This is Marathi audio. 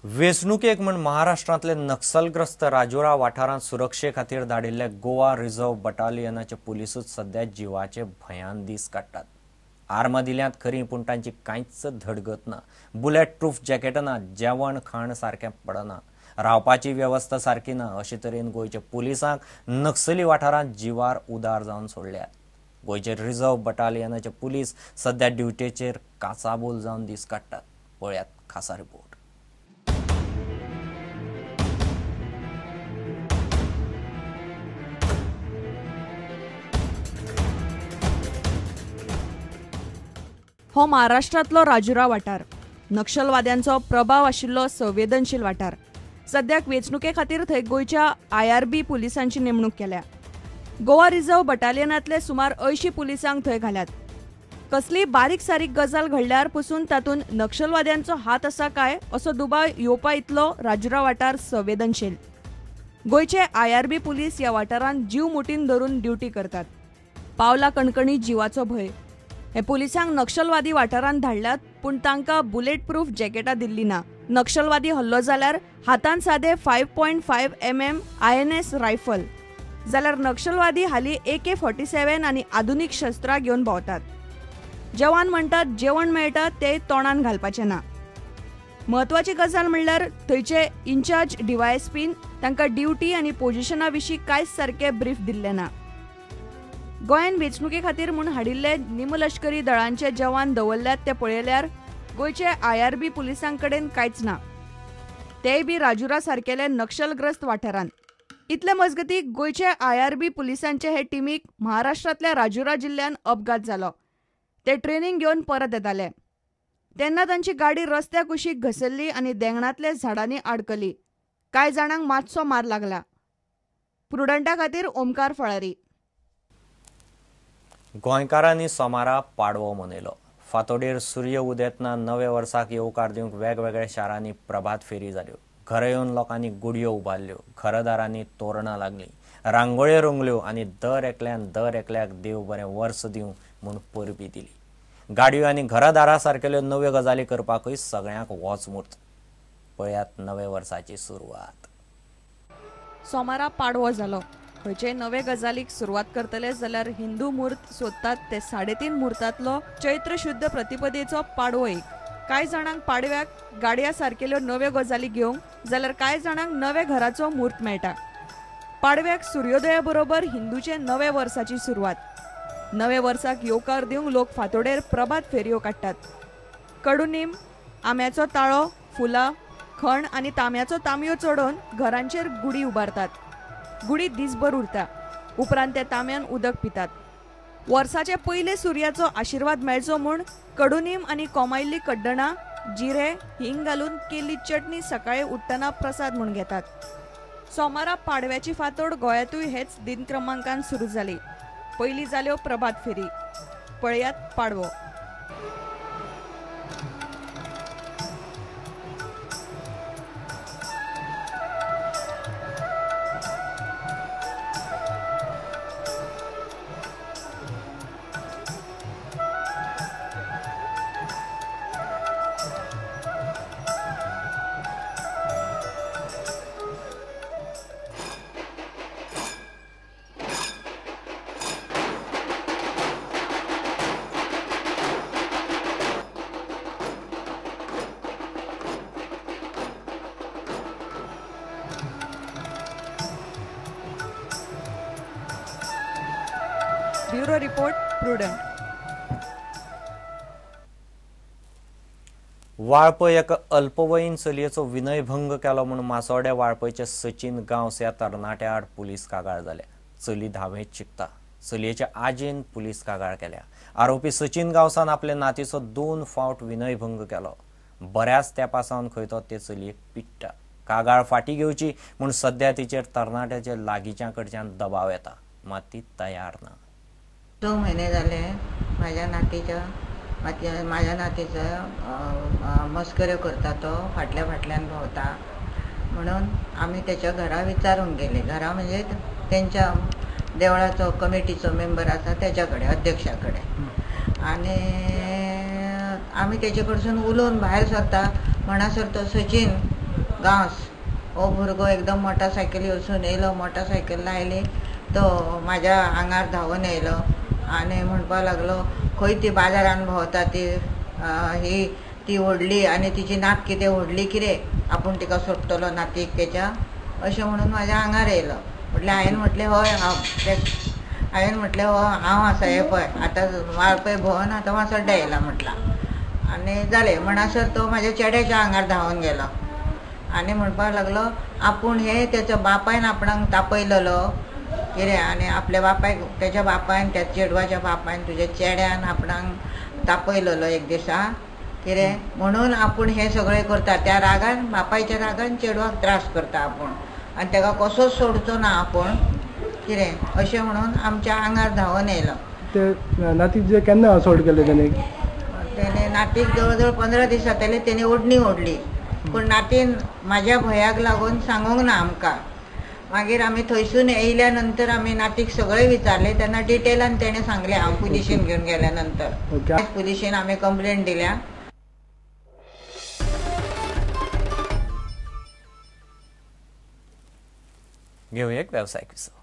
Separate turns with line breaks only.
वेंचणुकेक म्हण महाराष्ट्रांतले नक्सलग्रस्त राजुरा वाठारांत सुरक्षे खातीर धाडिल्ले गोवा रिझर्व्ह बटालियनाचे पुलिसूच सध्या जिवाचे भयान दीस काडटात। आर्मां दिल्यांत खरी पूण तांची कांयच धडगत ना। बुलेट प्रूफ जॅकेट ना, जेवण खाण सारकें पडना, रावपाची वेवस्था सारकी ना, अशे तरेन गोंयच्या पुलिसांक नक्सली वाठारांत जिवार उदार जावन सोडल्यात। गोंयचे रिझर्व्ह बटालियनाचे पुलीस सध्या ड्युटेचेर काचाबोल जावन दीस काडटात। पळयात खासा रिपोर्ट।
हो महाराष्ट्रातलो राजुरा वाठार नक्षलवाद्यांचो प्रभाव आशिल्लो संवेदनशील वाठार। सद्याक वेंचणुके खातीर थंय गोंयच्या IRB पुलिसांची नेमणूक केल्या। गोवा रिझर्व्ह बटालियनांतले सुमार 80 पुलिसांक थंय घाल्यात। कसली बारीक सारीक गजाल घडल्यार पसून तातूंत नक्षलवाद्यांचो हात आसा काय असो दुबाव येवपा इतलो राजुरा वाठार संवेदनशील। गोंयचे IRB पुलीस ह्या वाठारांत जीव मुठीन धरून ड्युटी करतात। पावला कणकणी जिवाचो भय। हे पुलिसांक नक्षलवादी वाठारांत धाडल्यात पूण तांकां बुलेट प्रूफ जॅकेटां दिल्ली ना। नक्षलवादी हल्लो जाल्यार हातांत सादे 5.5 mm INS रायफल, जाल्यार नक्षलवादी हालीं AK-47 आनी आधुनीक शस्त्रां घेवन भोंवतात। जवान म्हणटात जेवण मेळटा ते तोंडान घालपाचें ना। म्हत्वाची गजाल म्हणल्यार थंयचे इन्चार्ज DYSPन तांकां ड्युटी आनी पोझिशना विशीं कांयच सारकें ब्रीफ दिल्लें ना। गोंयान वेंचणुके खातीर म्हूण हाडिल्ले निमलश्करी दळांचे जवान दवरल्यात ते पळयल्यार गोंयचे IRB पुलिसां कडेन कांयच ना, तेय बी राजुरा सारकेले नक्षलग्रस्त वाठारांत। इतले मजगतीं गोंयचे IRB पुलिसांचे हे टिमीक महाराष्ट्रांतल्या राजुरा जिल्ल्यांत अपघात जालो। ते ट्रेनिंग घेवन परत येताले तेन्ना तांची गाडी रस्त्या कुशीक घसरली आनी देंगणांतल्या झाडांनी आडकली। कांय जाणांक मातसो मार लागला। प्रुडंटा खातीर ओमकार फळारी।
गोंयकारांनी सोमारा पाडवो मनयलो। फांतोडेर सूर्य उदेतना नवे वर्साक येवकार दिवंक वेगवेगळ्या शारांनी प्रभात फेरी जाल्यो। घरा येवन लोकांनी गुडयो उबारल्यो, घरदारांनी तोरणां लागलीं, रांगोळ्यो रंगल्यो आनी दर एकल्याक देव बरें वर्स दिवं म्हूण परबी दिली। गाडयो आनी घरदारां सारकेल्यो नव्यो गजाली करपाकूय सगळ्यांक होच मुर्त। पळयात नवे वर्साची सुरवात।
सोमारा पाडवो जालो। खंयचे नवे गजालीक सुरवात करतले जाल्यार हिंदू मुहूर्त सोदतात ते 3:30 मुहूर्तांतलो चैत्र शुद्ध प्रतिपदेचो पाडवो एक। कांय जाणांक पाडव्याक गाडया सारकेल्यो नव्यो गजाली घेवंक, जाल्यार कांय जाणांक नवे घराचो मुहूर्त मेळटा। पाडव्याक सूर्योदया बरोबर हिंदूचे नवे वर्साची सुरवात। नवे वर्साक येवकार दिवंक लोक फांतोडेर प्रभात फेरयो काडटात। कडुनीम, आंब्याचो ताळो, फुलां, खण आनी तांब्याचो तांबयो चडोवन घरांचेर गुडी उबारतात। गुडी दिसभर उरता, उपरांत त्या तांब्यान उदक पितात। वर्साचे पयले सुर्याचो आशिर्वाद मेळचो म्हूण कडुनीम आनी कोमायिल्ली कड्डणां, जिरे, हिंग घालून केल्ली चटणी सकाळीं उठ्ठना प्रसाद म्हूण घेतात। सोमारा पाडव्याची फांतोड गोंयांतूय हेच दिन क्रमांकान सुरू जाली। पयली जाल्यो प्रभात फेरी। पळयात पाडवो। Bureau report, Prudent.
वाळपय एका अल्पवयीन चलयेचो विनयभंग केलो म्हूण मासोड्या वाळपयचे सचिन गांवस ह्या तरणाट्या आड पुलीस कागाळ जाल्या। चली 10वेंत शिकता। चलयेच्या आजेन पुलीस कागाळ केल्या। आरोपी सचिन गांवसान आपल्या नातीचो 2 फावट विनयभंग केलो। बऱ्याच तेंपासावन खंय तो ते चलयेक पिट्टा। कागाळ फाटी घेवची म्हूण सध्या तिचेर तरणाट्याच्या लागींच्या कडच्यान दबाव येता, मात ती तयार ना।
2 महिने झाले माझ्या नातीचं मस्कऱ्यो करता, तो फाटल्यान भोंवता म्हणून आम्ही त्याच्या घरा विचारून गेले। घरा म्हणजे त्यांच्या देवळाचो कमिटीचो मेंबर आसा त्याच्याकडे, अध्यक्षाकडे, आणि आम्ही त्याचे कडसून उलोवन भायर सरता म्हणसर तो सचिन गांवस हो भुरगो एकदम मोटरसायकली वचून येयलो, मोटरसायकल लायली तो म्हाज्या आंगार धांवन येयलो आनी म्हणपाक लागलो खंय ती बाजारान भोंवता ती ती ओडली आनी तिची नात कितें ओडली कितें, आपूण तिका सोडटलो नातीक तेच्या अशें म्हणून म्हाज्या आंगार येयलो. म्हटल्यार हांवें म्हटलें हय हांवें म्हटलें हांव आसा हें पळय आतां वाळपय भोंवन आतां वासड्डा येयला म्हटलां आनी जालें म्हणसर तो म्हाज्या चेड्याच्या आंगार धांवन गेलो आनी म्हणपाक लागलो आपूण हे तेचो बापायन आपणाक तापयलेलो कितें आनी आपल्या बापायक तेच्या बापायन त्या चेडवाच्या बापायन तुज्या चेड्यान आपणाक तापयलेलो एक दिसा कितें म्हणून आपूण हें सगळें करता. त्या रागान बापायच्या रागान चेडवाक त्रास करता आपूण आनी ताका कसोच सोडचो ना आपूण कितें अशें म्हणून आमच्या आंगार धांवन येयलो.
ते नातीक जे केन्ना असोल्ट केले
तेणे नातीक जवळ जवळ 15 दीस जाताले तेणी ओडणी ओडली पूण नातीन म्हाज्या भंयाक लागून सांगूंक ना आमकां. मागीर आमी थंयसून येयल्या नंतर आमी नातीक सगळें विचारलें तेन्ना डिटेलान तेणें सांगलें हांव पुलिशेन घेवन गेल्या नंतर. पुलिशेन आमी कंप्लेंट दिल्या.
घेऊया एक व्यावसायिक विसव.